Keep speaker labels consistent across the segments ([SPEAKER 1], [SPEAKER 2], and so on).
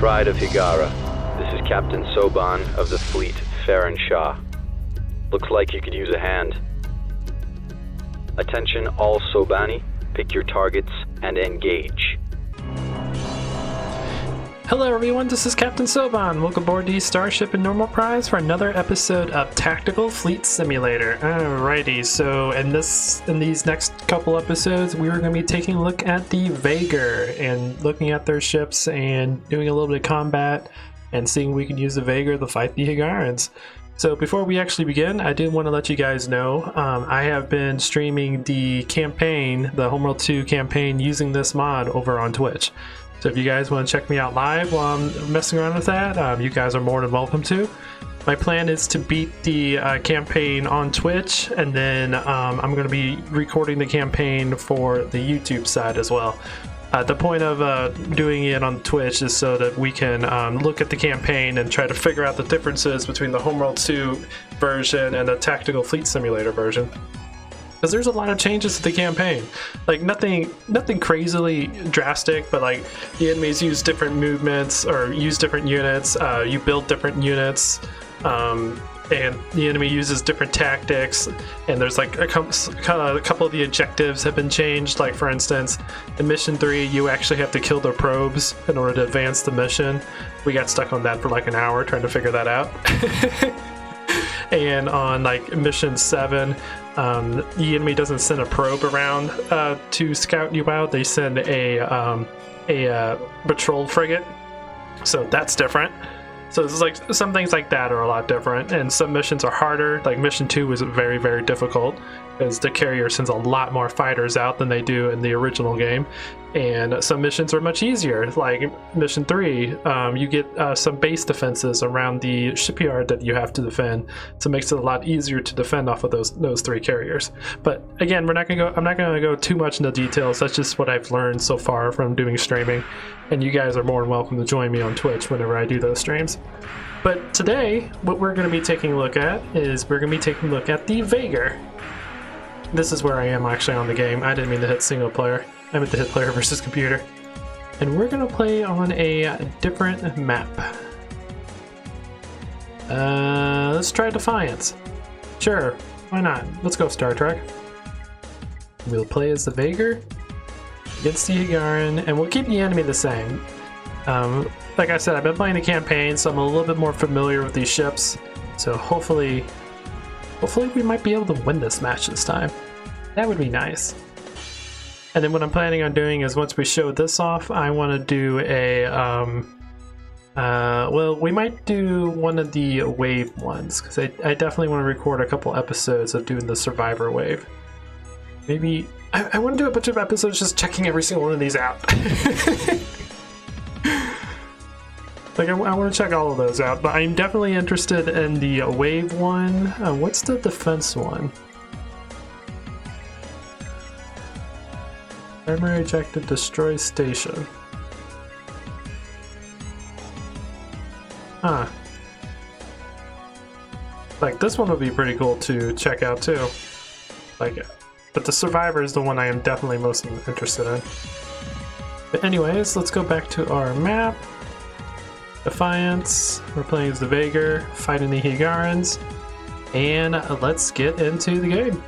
[SPEAKER 1] Pride of Higara. This is Captain Soban of the fleet, Farron Shah. Looks like you could use a hand. Attention all Sobani, pick your targets and engage.
[SPEAKER 2] Hello everyone, this is Captain Soban. Welcome aboard the Starship and Normal Prize for another episode of Tactical Fleet Simulator. Alrighty, so in these next couple episodes, we are going to be taking a look at the Vaygr and looking at their ships and doing a little bit of combat and seeing if we can use the Vaygr to fight the Higarans. So before we actually begin, I did want to let you guys know I have been streaming the campaign, the Homeworld 2 campaign, using this mod over on Twitch. So if you guys want to check me out live while I'm messing around with that, you guys are more than welcome to. My plan is to beat the campaign on Twitch, and then I'm going to be recording the campaign for the YouTube side as well. The point of doing it on Twitch is so that we can look at the campaign and try to figure out the differences between the Homeworld 2 version and the Tactical Fleet Simulator version. Because there's a lot of changes to the campaign. Like nothing crazily drastic, but like the enemies use different movements or use different units. You build different units, and the enemy uses different tactics. And there's like a couple of the objectives have been changed. Like for instance, in Mission 3, you actually have to kill the probes in order to advance the mission. We got stuck on that for like an hour trying to figure that out. And on like Mission 7, the enemy doesn't send a probe around to scout you out. They send a patrol frigate, so that's different. So it's like some things like that are a lot different, and some missions are harder. Like Mission 2 was very, very difficult because the carrier sends a lot more fighters out than they do in the original game. And some missions are much easier. Like Mission 3, you get some base defenses around the shipyard that you have to defend, so it makes it a lot easier to defend off of those three carriers. But again, I'm not gonna go too much into details. That's just what I've learned so far from doing streaming, and you guys are more than welcome to join me on Twitch whenever I do those streams. But today, what we're going to be taking a look at is the Vaygr. This is where I am actually on the game. I didn't mean to hit single player. I meant to hit player versus computer. And we're going to play on a different map. Let's try Defiance. Sure, why not? Let's go Star Trek. We'll play as the Vaygr against the Higaran, and we'll keep the enemy the same. Like I said, I've been playing the campaign, so I'm a little bit more familiar with these ships. So hopefully we might be able to win this match this time. That would be nice. And then what I'm planning on doing is once we show this off, I want to do a, well, we might do one of the wave ones, because I definitely want to record a couple episodes of doing the Survivor wave. Maybe, I want to do a bunch of episodes just checking every single one of these out. Like I want to check all of those out, but I'm definitely interested in the wave one. What's the defense one? Primary objective: destroy station. Huh. Like this one would be pretty cool to check out too. Like, but the Survivor is the one I am definitely most interested in. But anyways, let's go back to our map. Defiance, we're playing as the Vaygr, fighting the Higarans, and let's get into the game.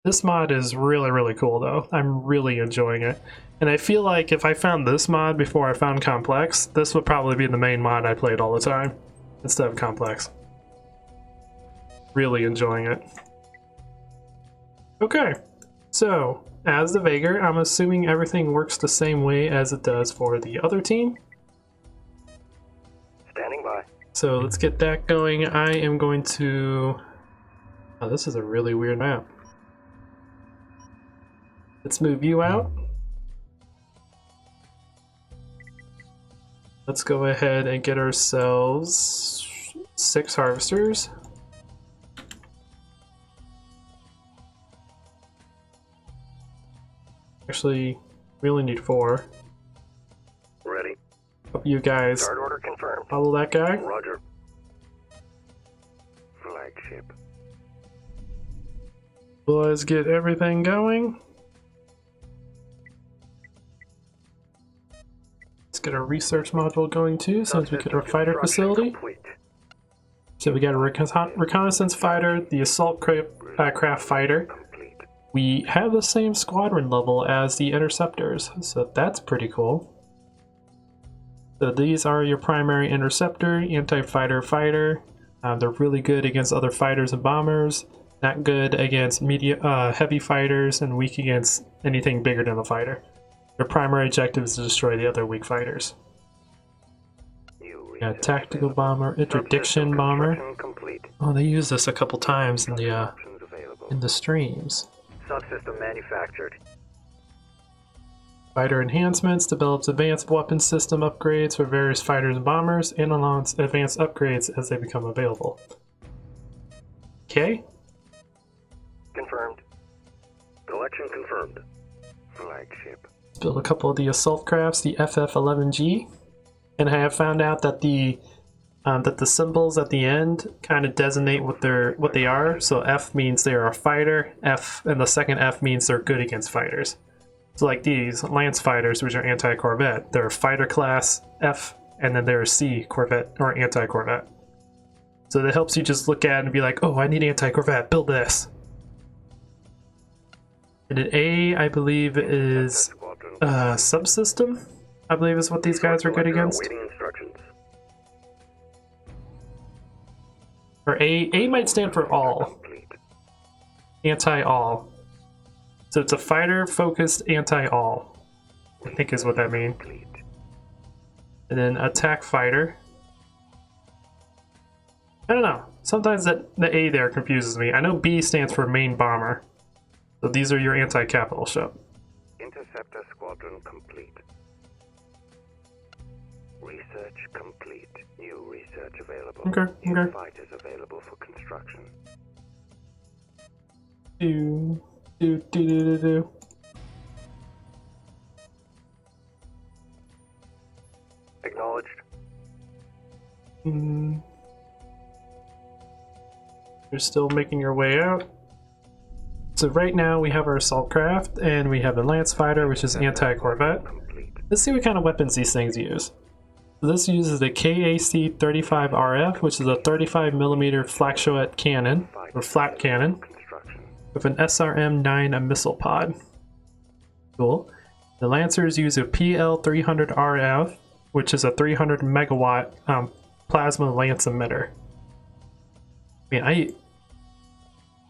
[SPEAKER 2] This mod is really, really cool though. I'm really enjoying it. And I feel like if I found this mod before I found Complex, this would probably be the main mod I played all the time, instead of Complex. Really enjoying it. Okay, so as the Vaygr, I'm assuming everything works the same way as it does for the other team.
[SPEAKER 3] Standing by.
[SPEAKER 2] So let's get that going. I am going to... Oh, this is a really weird map. Let's move you out. Let's go ahead and get ourselves 6 harvesters. Actually, we only need 4.
[SPEAKER 3] Ready.
[SPEAKER 2] Hope you guys
[SPEAKER 3] Start order confirmed.
[SPEAKER 2] follow that guy.
[SPEAKER 3] Roger. Flagship.
[SPEAKER 2] Let's get everything going. get a research module going too, since we get our fighter
[SPEAKER 3] Construction
[SPEAKER 2] facility.
[SPEAKER 3] complete.
[SPEAKER 2] So we got a reconnaissance fighter, the assault craft fighter.
[SPEAKER 3] Complete.
[SPEAKER 2] We have the same squadron level as the interceptors, so that's pretty cool. So these are your primary interceptor, anti-fighter fighter. They're really good against other fighters and bombers, not good against heavy fighters, and weak against anything bigger than a fighter. Their primary objective is to destroy the other weak fighters. Tactical bomber, interdiction bomber.
[SPEAKER 3] Construction complete.
[SPEAKER 2] Oh, they use this a couple times in the
[SPEAKER 3] Options available.
[SPEAKER 2] streams.
[SPEAKER 3] Subsystem manufactured.
[SPEAKER 2] Fighter enhancements develops advanced weapon system upgrades for various fighters and bombers, and allows advanced upgrades as they become available. Okay.
[SPEAKER 3] Confirmed. Collection confirmed. Flagship.
[SPEAKER 2] Let's build a couple of the assault crafts, the FF-11G. And I have found out that the symbols at the end kind of designate what they are. So F means they are a fighter, F and the second F means they're good against fighters. So like these Lance fighters, which are anti-corvette, they're fighter class F, and then they're C corvette or anti-corvette. So that helps you just look at it and be like, oh, I need anti-corvette, build this. And an A, I believe, is subsystem. I believe is what these guys are good against.
[SPEAKER 3] Awaiting instructions.
[SPEAKER 2] Or A might stand for all.
[SPEAKER 3] Complete.
[SPEAKER 2] Anti-all. So it's a fighter-focused anti-all, I think is what that means.
[SPEAKER 3] Complete.
[SPEAKER 2] And then attack fighter. I don't know. Sometimes the A there confuses me. I know B stands for main bomber. So these are your anti-capital ship.
[SPEAKER 3] Interceptor squadron complete. Research complete. New research available.
[SPEAKER 2] Okay,
[SPEAKER 3] New
[SPEAKER 2] okay.
[SPEAKER 3] fighters available for construction.
[SPEAKER 2] Do.
[SPEAKER 3] Acknowledged.
[SPEAKER 2] You're still making your way out. So right now we have our assault craft, and we have the Lance fighter, which is anti-corvette.
[SPEAKER 3] Complete.
[SPEAKER 2] Let's see what kind of weapons these things use. So this uses the KAC-35RF, which is a 35mm flak cannon, or flat cannon,
[SPEAKER 3] Construction.
[SPEAKER 2] with an SRM-9 missile pod. Cool. The Lancers use a PL-300RF, which is a 300 megawatt plasma lance emitter. I mean,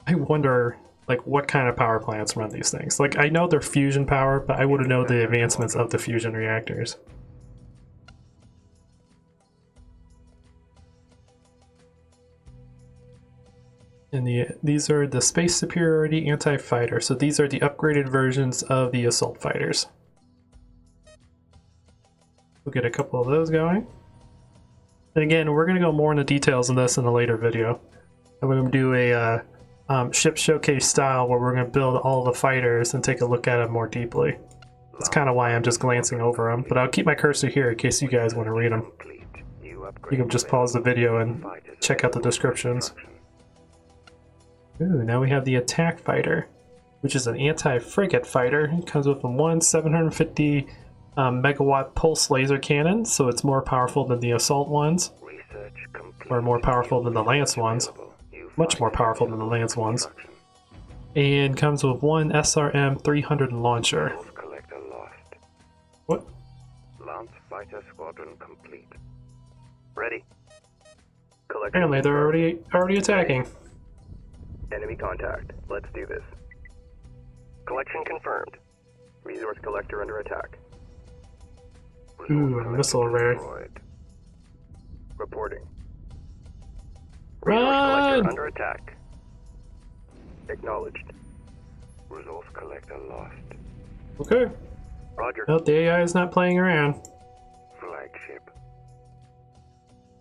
[SPEAKER 2] I wonder like what kind of power plants run these things. Like I know they're fusion power, but I wouldn't know the advancements of the fusion reactors. And these are the Space Superiority Anti-Fighter. So these are the upgraded versions of the assault fighters. We'll get a couple of those going. And again, we're going to go more into details on this in a later video. And we're going to do a ship showcase style where we're going to build all the fighters and take a look at them more deeply. That's kind of why I'm just glancing over them, but I'll keep my cursor here in case you guys want to read them. You can just pause the video and check out the descriptions. Ooh, now we have the attack fighter, which is an anti-frigate fighter. It comes with a 750 megawatt pulse laser cannon, so it's more powerful than the assault ones, or more powerful than the lance ones. Much more powerful than the lance ones. And comes with one SRM 300 launcher. What?
[SPEAKER 3] Lance fighter squadron complete. Ready.
[SPEAKER 2] Apparently they're already attacking.
[SPEAKER 3] Enemy contact. Let's do this. Collection confirmed. Resource collector under attack.
[SPEAKER 2] Ooh, a missile array.
[SPEAKER 3] Reporting.
[SPEAKER 2] Run!
[SPEAKER 3] Resource collector under attack. Acknowledged. Resource collector lost.
[SPEAKER 2] Okay.
[SPEAKER 3] Roger.
[SPEAKER 2] Well, the AI is not playing around.
[SPEAKER 3] Flagship.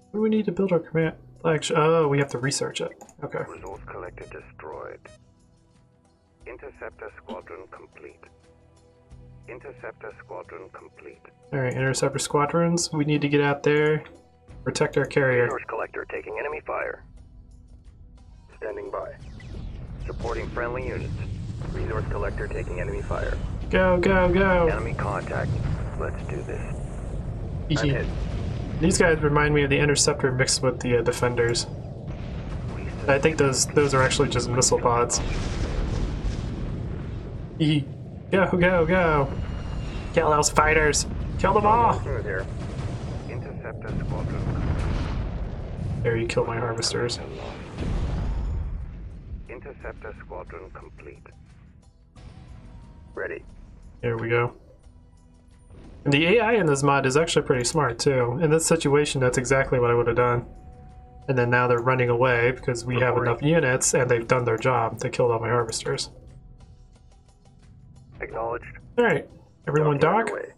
[SPEAKER 2] What do we need to build our command flagship? Oh, we have to research it. Okay.
[SPEAKER 3] Resource collector destroyed. Interceptor squadron complete. Interceptor squadron complete.
[SPEAKER 2] Alright, interceptor squadrons. We need to get out there, protect our carrier.
[SPEAKER 3] Resource collector taking enemy fire. Standing by. Supporting friendly units. Resource collector taking enemy fire.
[SPEAKER 2] Go, go, go!
[SPEAKER 3] Enemy contact. Let's do this. I'm hit.
[SPEAKER 2] These guys remind me of the Interceptor mixed with the Defenders. I think those are actually just missile pods. Go, go, go! Kill those fighters! Kill them all!
[SPEAKER 3] Through here. Interceptor squadron.
[SPEAKER 2] There, you killed my harvesters.
[SPEAKER 3] Interceptor squadron complete. Ready.
[SPEAKER 2] There we go. And the AI in this mod is actually pretty smart too. In this situation, that's exactly what I would have done. And then now they're running away because we have enough units and they've done their job. They killed all my harvesters.
[SPEAKER 3] Acknowledged.
[SPEAKER 2] Alright, everyone dock.
[SPEAKER 3] Underway.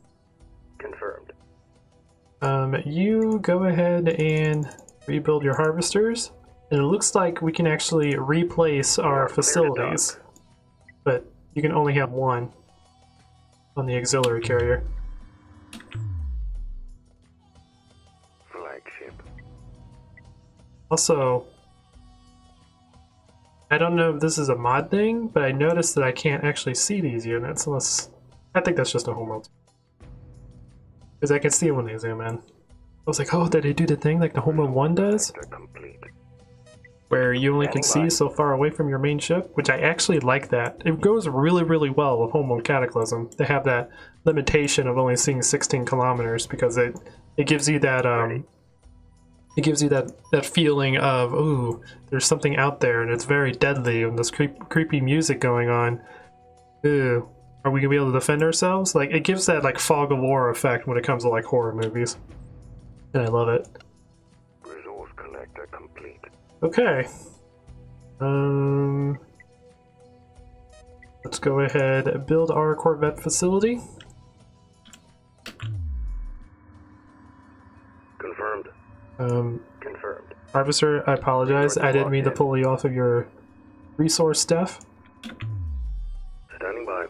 [SPEAKER 3] Confirmed.
[SPEAKER 2] You go ahead and rebuild your harvesters. And it looks like we can actually replace our facilities. But you can only have one on the auxiliary carrier.
[SPEAKER 3] Flagship.
[SPEAKER 2] Also, I don't know if this is a mod thing, but I noticed that I can't actually see these units unless... I think that's just a Homeworld. Because I can see them when they zoom in. I was like, oh, did they do the thing like the Homeworld 1 does? Where you only can see so far away from your main ship, which I actually like that. It goes really, really well with Homeworld Cataclysm. They have that limitation of only seeing 16 kilometers because it gives you that it gives you that feeling of, ooh, there's something out there and it's very deadly and this creepy music going on. Ooh, are we gonna be able to defend ourselves? Like, it gives that like fog of war effect when it comes to like horror movies, and I love it.
[SPEAKER 3] Resource collector complete.
[SPEAKER 2] Okay. Let's go ahead and build our corvette facility.
[SPEAKER 3] Confirmed. Confirmed.
[SPEAKER 2] Harvester, I apologize. I didn't mean to pull you off of your resource stuff.
[SPEAKER 3] Standing by.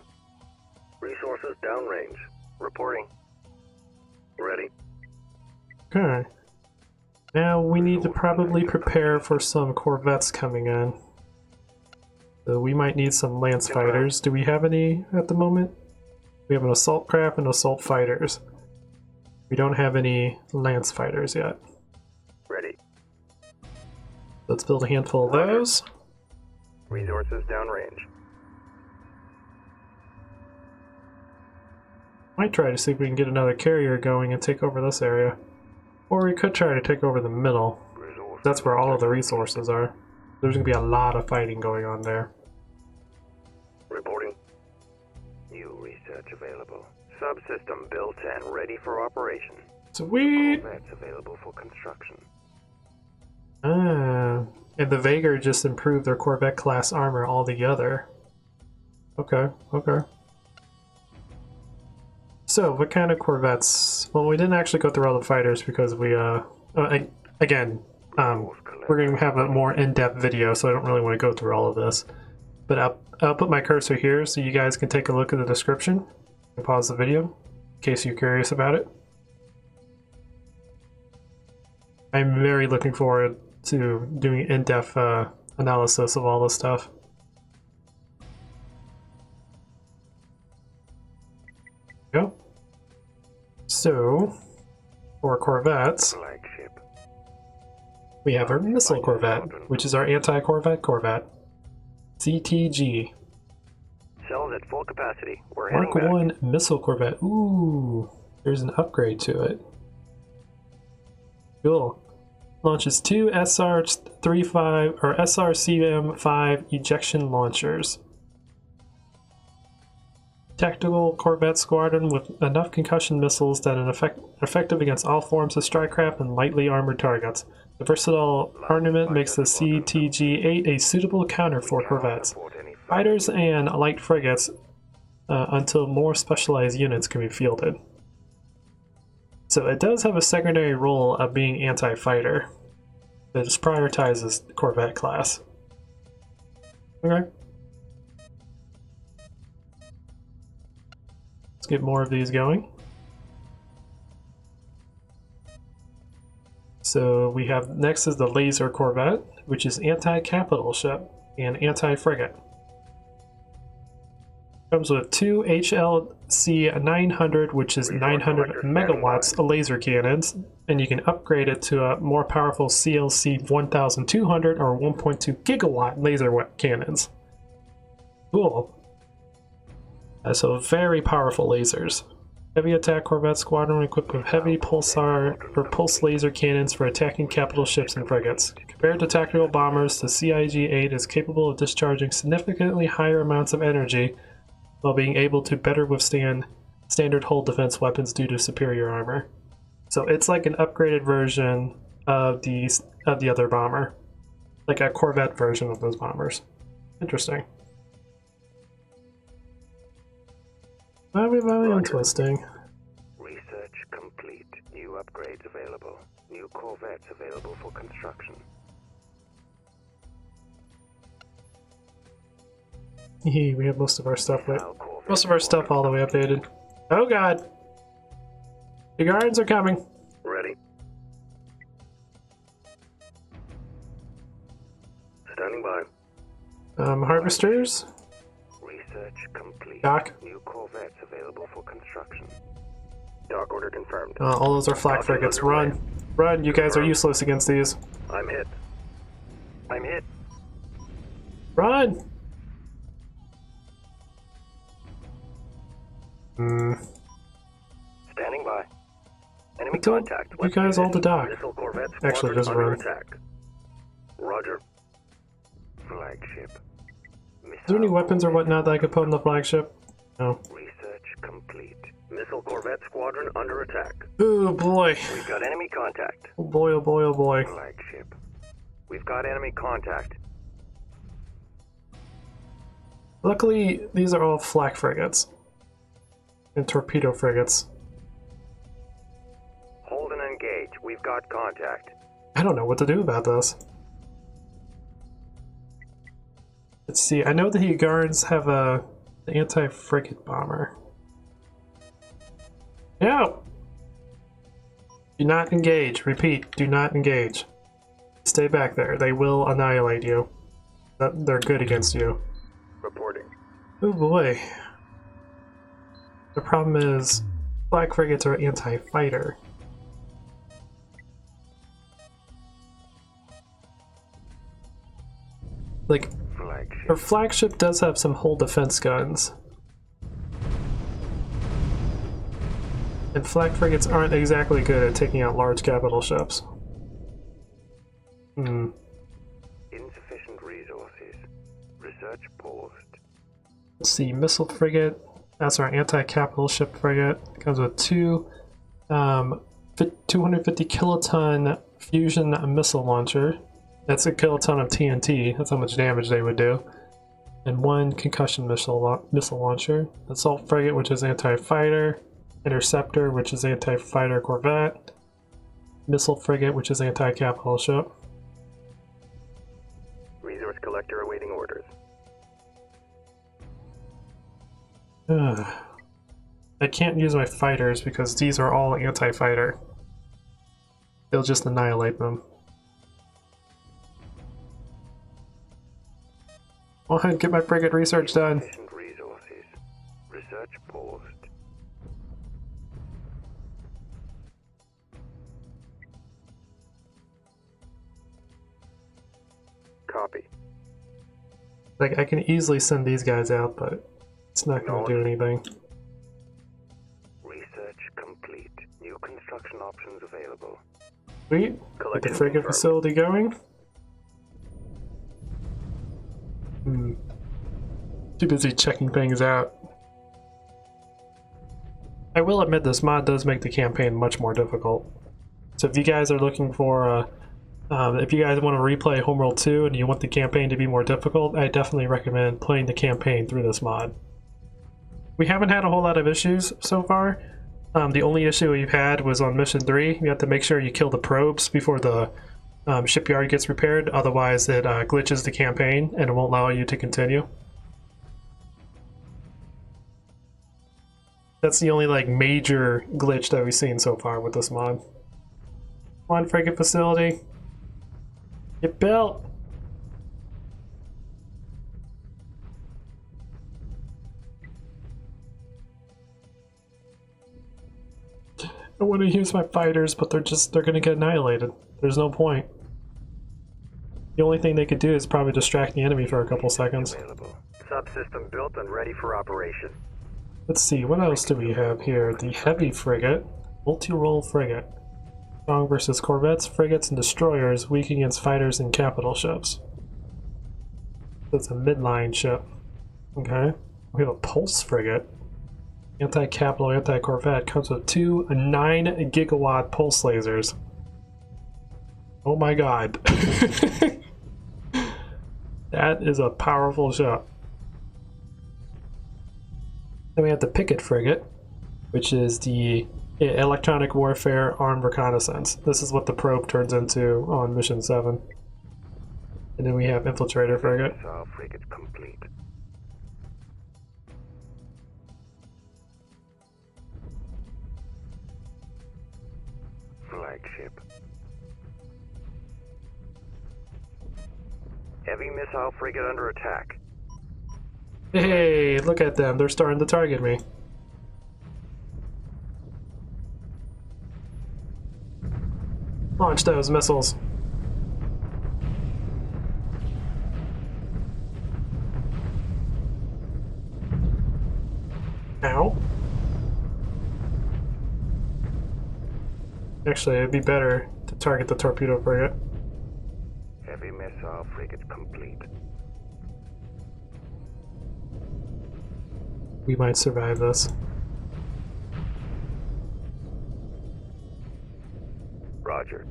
[SPEAKER 3] Resources downrange. Reporting. Ready.
[SPEAKER 2] Okay. Now we need to probably prepare for some corvettes coming in. So we might need some lance fighters. Do we have any at the moment? We have an assault craft and assault fighters. We don't have any lance fighters yet.
[SPEAKER 3] Ready.
[SPEAKER 2] Let's build a handful of those.
[SPEAKER 3] Resources downrange.
[SPEAKER 2] Might try to see if we can get another carrier going and take over this area. Or we could try to take over the middle. That's where all of the resources are. There's going to be a lot of fighting going on there.
[SPEAKER 3] Reporting. New research available. Subsystem built and ready for operation.
[SPEAKER 2] Sweet!
[SPEAKER 3] Corvettes available for construction.
[SPEAKER 2] Ah, and the Vaygr just improved their Corvette class armor altogether. Okay, okay. So, what kind of Corvettes? Well, we didn't actually go through all the fighters because we, again, we're going to have a more in-depth video, so I don't really want to go through all of this. But I'll put my cursor here so you guys can take a look at the description and pause the video in case you're curious about it. I'm very looking forward to doing in-depth analysis of all this stuff. Go. So, for corvettes,
[SPEAKER 3] Flagship.
[SPEAKER 2] we have our missile corvette, which is our anti-corvette corvette. CTG.
[SPEAKER 3] Cells at full capacity. We're
[SPEAKER 2] Mark
[SPEAKER 3] heading back.
[SPEAKER 2] 1 missile corvette. Ooh, there's an upgrade to it. Cool. Launches 2 SR-35 or SRCM-5 ejection launchers. Tactical corvette squadron with enough concussion missiles that are effective against all forms of strike craft and lightly armored targets. The versatile armament makes the CTG-8 a suitable counter for corvettes, fighters, and light frigates until more specialized units can be fielded. So it does have a secondary role of being anti-fighter. It just prioritizes the corvette class. Okay. Let's get more of these going. So we have next is the laser corvette, which is anti-capital ship and anti-frigate. Comes with two HLC 900, which is 900 megawatts laser cannons, and you can upgrade it to a more powerful CLC 1200 or 1.2 gigawatt laser cannons. Cool. So very powerful lasers. Heavy attack corvette squadron equipped with heavy pulsar or pulse laser cannons for attacking capital ships and frigates. Compared to tactical bombers, the CIG-8 is capable of discharging significantly higher amounts of energy while being able to better withstand standard hull defense weapons due to superior armor. So it's like an upgraded version of the other bomber, like a corvette version of those bombers. Interesting. Very interesting.
[SPEAKER 3] Research complete. New upgrades available. New corvettes available for construction.
[SPEAKER 2] We have most of our stuff all the way updated. Oh god! The guards are coming.
[SPEAKER 3] Ready. Standing by.
[SPEAKER 2] Harvesters.
[SPEAKER 3] Research complete.
[SPEAKER 2] Doc.
[SPEAKER 3] New corvettes available for construction. Dock order confirmed.
[SPEAKER 2] All those are flak frigates. Run. Run, you guys are useless against these.
[SPEAKER 3] I'm hit. I'm hit.
[SPEAKER 2] Run!
[SPEAKER 3] Standing by. Enemy contact.
[SPEAKER 2] You guys all to dock.
[SPEAKER 3] Missile corvette
[SPEAKER 2] Actually,
[SPEAKER 3] squadron
[SPEAKER 2] just
[SPEAKER 3] under
[SPEAKER 2] run.
[SPEAKER 3] attack. Roger. Flagship.
[SPEAKER 2] Is there any weapons or whatnot that I could put on the flagship? No.
[SPEAKER 3] Research complete. Missile corvette squadron under attack.
[SPEAKER 2] Oh boy.
[SPEAKER 3] We've got enemy contact.
[SPEAKER 2] Oh boy, oh boy, oh boy.
[SPEAKER 3] Flagship. We've got enemy contact.
[SPEAKER 2] Luckily, these are all flak frigates. And torpedo frigates.
[SPEAKER 3] Hold and engage. We've got contact.
[SPEAKER 2] I don't know what to do about this. Let's see, I know the guards have a anti-frigate bomber. No! Do not engage. Repeat, do not engage. Stay back there. They will annihilate you. They're good against you.
[SPEAKER 3] Reporting.
[SPEAKER 2] Oh boy. The problem is, flak frigates are anti-fighter. Like, her flagship does have some hull defense guns. And flak frigates aren't exactly good at taking out large capital ships.
[SPEAKER 3] Insufficient resources. Research paused.
[SPEAKER 2] Let's see, missile frigate. That's our anti-capital ship frigate. Comes with two 250 kiloton fusion missile launcher. That's a kiloton of TNT. That's how much damage they would do. And one concussion missile launcher. Assault frigate, which is anti-fighter. Interceptor, which is anti-fighter corvette. Missile frigate, which is anti-capital ship.
[SPEAKER 3] Resource collector awaiting orders.
[SPEAKER 2] I can't use my fighters because these are all anti-fighter. They'll just annihilate them. Go ahead, get my frigate research done.
[SPEAKER 3] Insufficient resources. Research paused. Copy.
[SPEAKER 2] Like, I can easily send these guys out, but it's not going to do anything.
[SPEAKER 3] Research complete. New construction options available.
[SPEAKER 2] Sweet. Get the frigate facility going. Too busy checking things out. I will admit this mod does make the campaign much more difficult. So if you guys are looking for, if you guys want to replay Homeworld 2 and you want the campaign to be more difficult, I definitely recommend playing the campaign through this mod. We haven't had a whole lot of issues so far. The only issue we've had was on Mission 3. You have to make sure you kill the probes before the shipyard gets repaired, otherwise it glitches the campaign and it won't allow you to continue. That's the only like major glitch that we've seen so far with this mod. Come on, frigate facility. Get built! I want to use my fighters, but they're gonna get annihilated. There's no point. The only thing they could do is probably distract the enemy for a couple seconds.
[SPEAKER 3] Subsystem built and ready for operation.
[SPEAKER 2] Let's see, what else do we have here? The heavy frigate, multi-role frigate. Strong versus corvettes, frigates, and destroyers, weak against fighters and capital ships. That's a midline ship. Okay. We have a pulse frigate. Anti-capital, anti-corvette. Comes with two 9 gigawatt pulse lasers. Oh my god. That is a powerful ship. Then we have the picket frigate, which is the electronic warfare armed reconnaissance. This is what the probe turns into on mission 7. And then we have infiltrator frigate.
[SPEAKER 3] Frigate complete. Flagship. Heavy missile frigate under attack.
[SPEAKER 2] Hey, look at them. They're starting to target me. Launch those missiles. Ow. Actually, it'd be better to target the torpedo frigate.
[SPEAKER 3] Heavy missile frigate complete.
[SPEAKER 2] We might survive this.
[SPEAKER 3] Roger.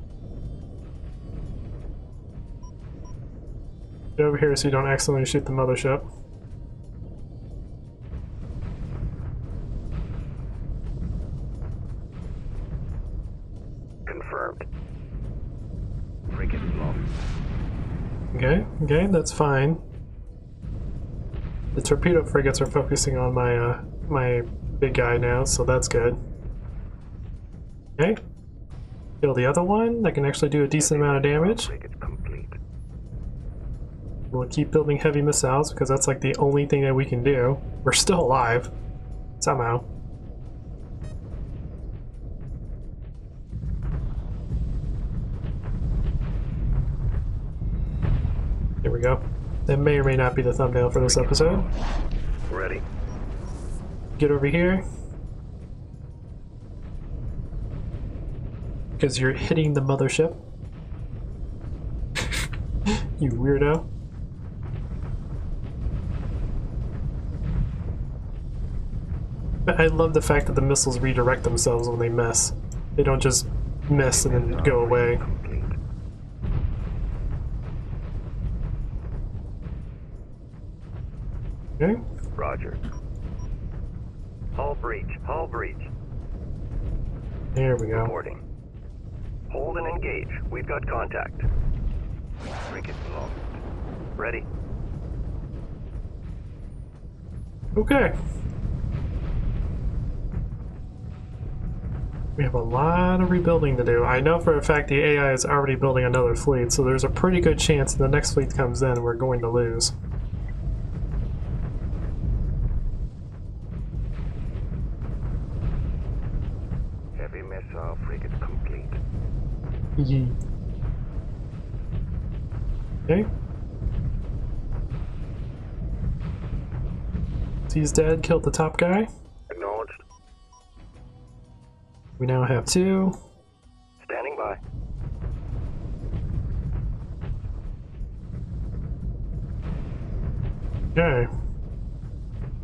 [SPEAKER 2] Get over here so you don't accidentally shoot the mothership.
[SPEAKER 3] Confirmed. Frigate lost.
[SPEAKER 2] Okay, that's fine. The torpedo frigates are focusing on my my big guy now, so that's good. Okay. Kill the other one. That can actually do a decent amount of damage.
[SPEAKER 3] Frigate complete.
[SPEAKER 2] We'll keep building heavy missiles because that's like the only thing that we can do. We're still alive. Somehow. There we go. That may or may not be the thumbnail for this episode.
[SPEAKER 3] Ready.
[SPEAKER 2] Get over here. Because you're hitting the mothership. You weirdo. But I love the fact that the missiles redirect themselves when they miss. They don't just miss and then go away.
[SPEAKER 3] Complete.
[SPEAKER 2] Okay.
[SPEAKER 3] Roger. Hull breach. Hull breach.
[SPEAKER 2] There we go.
[SPEAKER 3] Reporting. Hold and engage. We've got contact. Frigate lost. Ready.
[SPEAKER 2] Okay. We have a lot of rebuilding to do. I know for a fact the AI is already building another fleet, so there's a pretty good chance the next fleet comes in we're going to lose.
[SPEAKER 3] Heavy missile frigate complete.
[SPEAKER 2] Yee. Okay. He's dead, killed the top guy.
[SPEAKER 3] Acknowledged.
[SPEAKER 2] We now have 2.
[SPEAKER 3] Standing by.
[SPEAKER 2] Okay.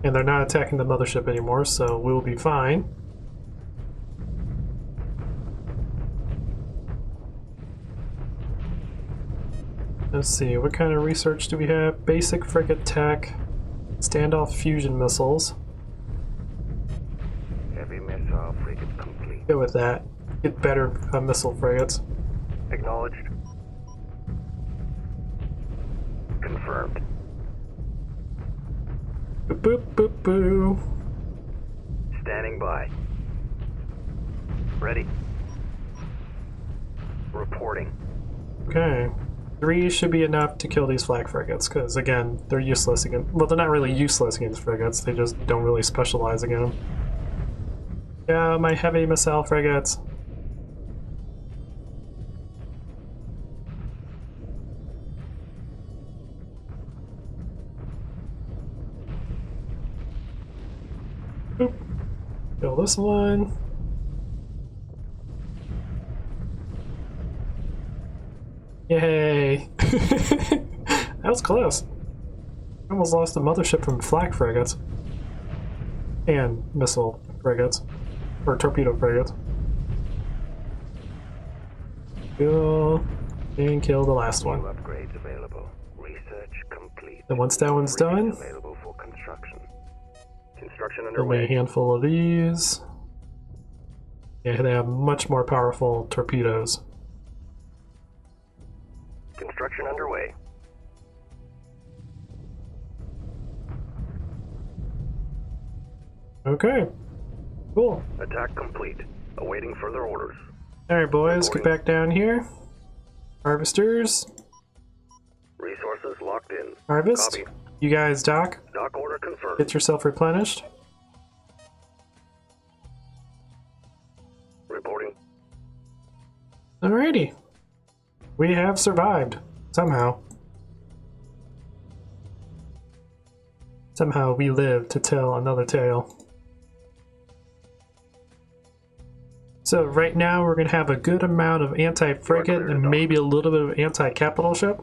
[SPEAKER 2] And they're not attacking the mothership anymore, so we'll be fine. Let's see, what kind of research do we have? Basic frigate tech, standoff fusion missiles.
[SPEAKER 3] Heavy missile frigate complete.
[SPEAKER 2] Go with that. Get better missile frigates.
[SPEAKER 3] Acknowledged. Confirmed.
[SPEAKER 2] Boop boop boop boo.
[SPEAKER 3] Standing by. Ready. Reporting.
[SPEAKER 2] Okay. 3 should be enough to kill these flag frigates, because again, they're useless against. Well, they're not really useless against frigates, they just don't really specialize against them. Yeah, my heavy missile frigates. Boop. Kill this one. Yay! That was close. I almost lost the mothership from flak frigates. And missile frigates. Or torpedo frigates. Kill. And kill the last one.
[SPEAKER 3] Upgrades available. Research complete.
[SPEAKER 2] And once that one's done,
[SPEAKER 3] Available for construction. Construction
[SPEAKER 2] give me a
[SPEAKER 3] underway.
[SPEAKER 2] handful of these. Yeah, they have much more powerful torpedoes.
[SPEAKER 3] Construction underway.
[SPEAKER 2] Okay. Cool.
[SPEAKER 3] Attack complete. Awaiting further orders.
[SPEAKER 2] Alright, boys, get back down here. Harvesters.
[SPEAKER 3] Resources locked in.
[SPEAKER 2] Harvest.
[SPEAKER 3] Copy.
[SPEAKER 2] You guys dock.
[SPEAKER 3] Dock order confirmed.
[SPEAKER 2] Get yourself replenished.
[SPEAKER 3] Reporting.
[SPEAKER 2] Alrighty. We have survived. Somehow. Somehow we live to tell another tale. So right now we're going to have a good amount of anti-frigate and maybe a little bit of anti-capital ship.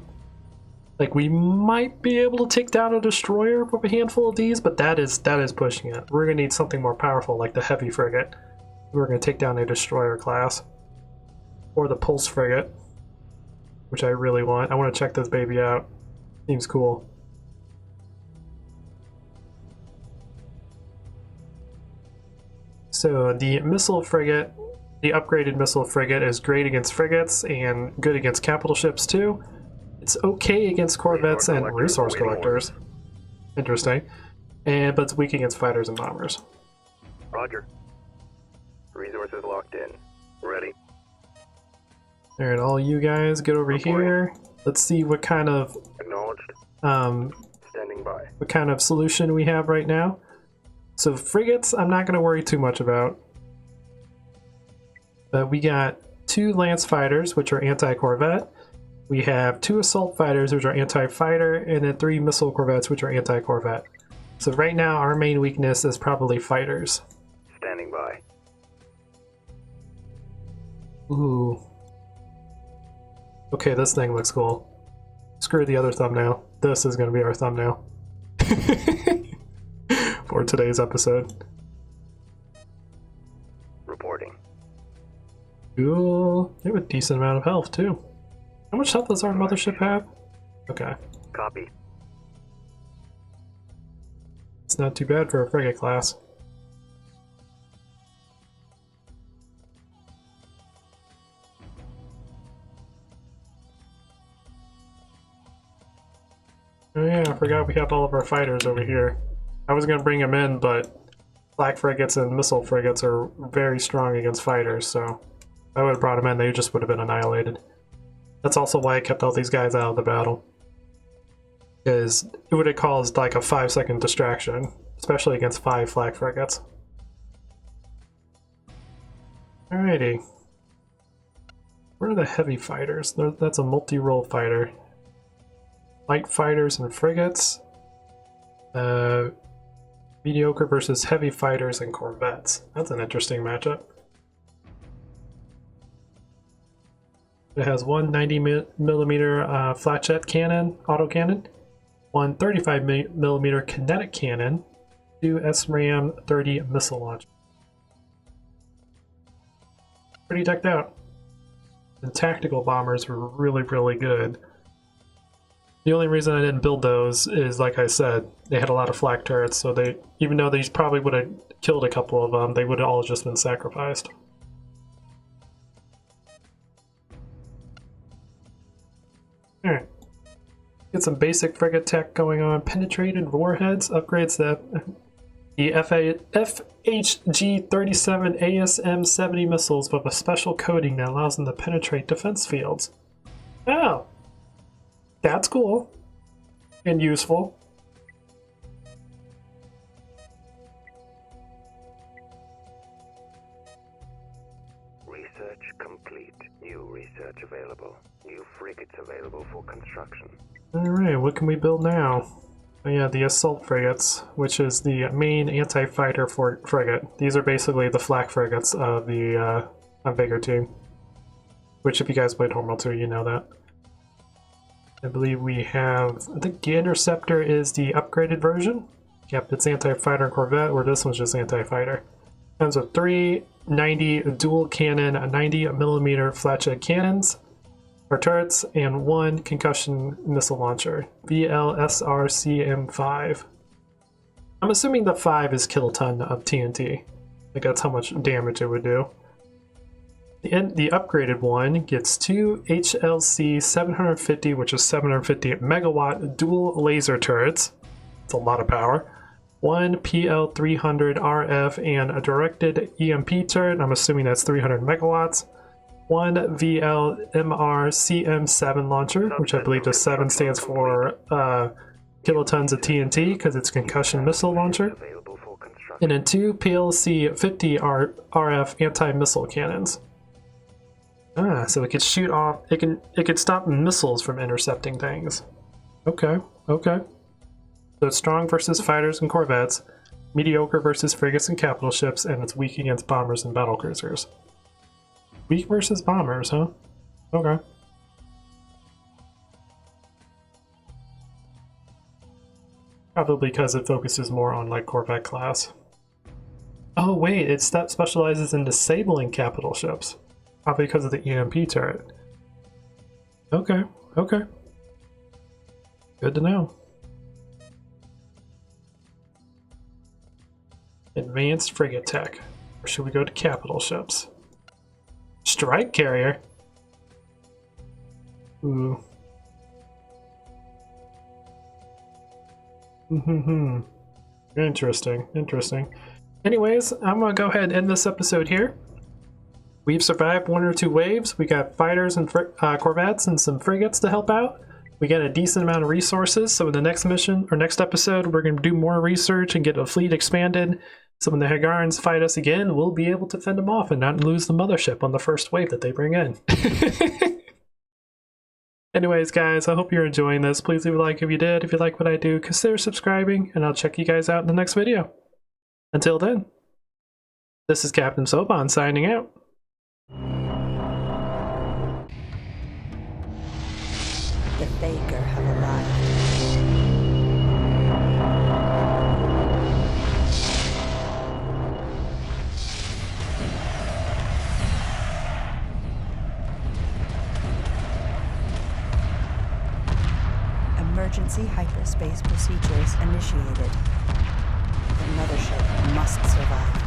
[SPEAKER 2] Like we might be able to take down a destroyer with a handful of these, but that is pushing it. We're going to need something more powerful like the heavy frigate. We're going to take down a destroyer class. Or the pulse frigate, which I really want. I want to check this baby out. Seems cool. So the missile frigate, the upgraded missile frigate is great against frigates and good against capital ships too. It's okay against corvettes and resource collectors. Interesting. But it's weak against fighters and bombers.
[SPEAKER 3] Roger. Resources locked in. Ready.
[SPEAKER 2] Alright, all you guys get over here. Let's see what kind of
[SPEAKER 3] Acknowledged. Standing by.
[SPEAKER 2] what kind of solution we have right now. So frigates, I'm not going to worry too much about. But we got 2 lance fighters, which are anti-corvette. We have 2 assault fighters, which are anti-fighter, and then 3 missile corvettes, which are anti-corvette. So right now, our main weakness is probably fighters.
[SPEAKER 3] Standing by.
[SPEAKER 2] Ooh. Okay, this thing looks cool. Screw the other thumbnail. This is going to be our thumbnail. For today's episode.
[SPEAKER 3] Reporting.
[SPEAKER 2] Cool. They have a decent amount of health, too. How much health does our mothership have? Okay.
[SPEAKER 3] Copy.
[SPEAKER 2] It's not too bad for a frigate class. Oh yeah, I forgot we have all of our fighters over here. I was going to bring them in, but flak frigates and missile frigates are very strong against fighters, so if I would have brought them in, they just would have been annihilated. That's also why I kept all these guys out of the battle. Because it would have caused like a 5-second distraction, especially against 5 flak frigates. Alrighty. Where are the heavy fighters? That's a multi-role fighter. Light fighters and frigates. Mediocre versus heavy fighters and corvettes. That's an interesting matchup. It has one 90mm flat jet cannon, autocannon, one 35mm kinetic cannon, 2 SRAM 30 missile launch. Pretty decked out. And tactical bombers were really, really good. The only reason I didn't build those is, like I said, they had a lot of flak turrets, so they, even though these probably would have killed a couple of them, they would have all just been sacrificed. Alright. Get some basic frigate tech going on. Penetrated warheads upgrades the FHG-37 ASM-70 missiles with a special coating that allows them to penetrate defense fields. Oh! That's cool. And useful.
[SPEAKER 3] research available. New frigates available for construction.
[SPEAKER 2] Alright, what can we build now? Oh yeah, the assault frigates, which is the main anti-fighter for frigate. These are basically the flak frigates of the Vaygr team. Which, if you guys played Homeworld 2, you know that. I believe we have, I think the Interceptor is the upgraded version. Yep, it's anti-fighter and corvette, where this one's just anti-fighter. Comes with 390 dual cannon, 90mm flatjet cannons, or turrets, and 1 concussion missile launcher, VLSRCM5. I'm assuming the 5 is kiloton of TNT. Like that's how much damage it would do. The upgraded one gets 2 HLC 750, which is 750 megawatt dual laser turrets. It's a lot of power. 1 PL300 RF and a directed EMP turret. I'm assuming that's 300 megawatts. 1 VLMR CM7 launcher, which I believe the 7 stands for kilotons of TNT because it's concussion missile launcher. And then 2 PLC 50 RF anti-missile cannons. Ah, so it could shoot off. It can stop missiles from intercepting things. Okay, okay. So it's strong versus fighters and corvettes, mediocre versus frigates and capital ships, and it's weak against bombers and battlecruisers. Weak versus bombers, huh? Okay. Probably because it focuses more on like corvette class. Oh wait, it specializes in disabling capital ships. Probably because of the EMP turret. Okay, okay. Good to know. Advanced frigate tech. Or should we go to capital ships? Strike carrier? Ooh. Interesting, interesting. Anyways, I'm gonna go ahead and end this episode here. We've survived 1 or 2 waves. We got fighters and corvettes and some frigates to help out. We got a decent amount of resources, so in the next mission or next episode, we're going to do more research and get a fleet expanded. So when the Hagarans fight us again, we'll be able to fend them off and not lose the mothership on the first wave that they bring in. Anyways, guys, I hope you're enjoying this. Please leave a like if you did. If you like what I do, consider subscribing, and I'll check you guys out in the next video. Until then, this is Captain Soban signing out.
[SPEAKER 4] The Vaygr have arrived. Emergency hyperspace procedures initiated. The mothership must survive.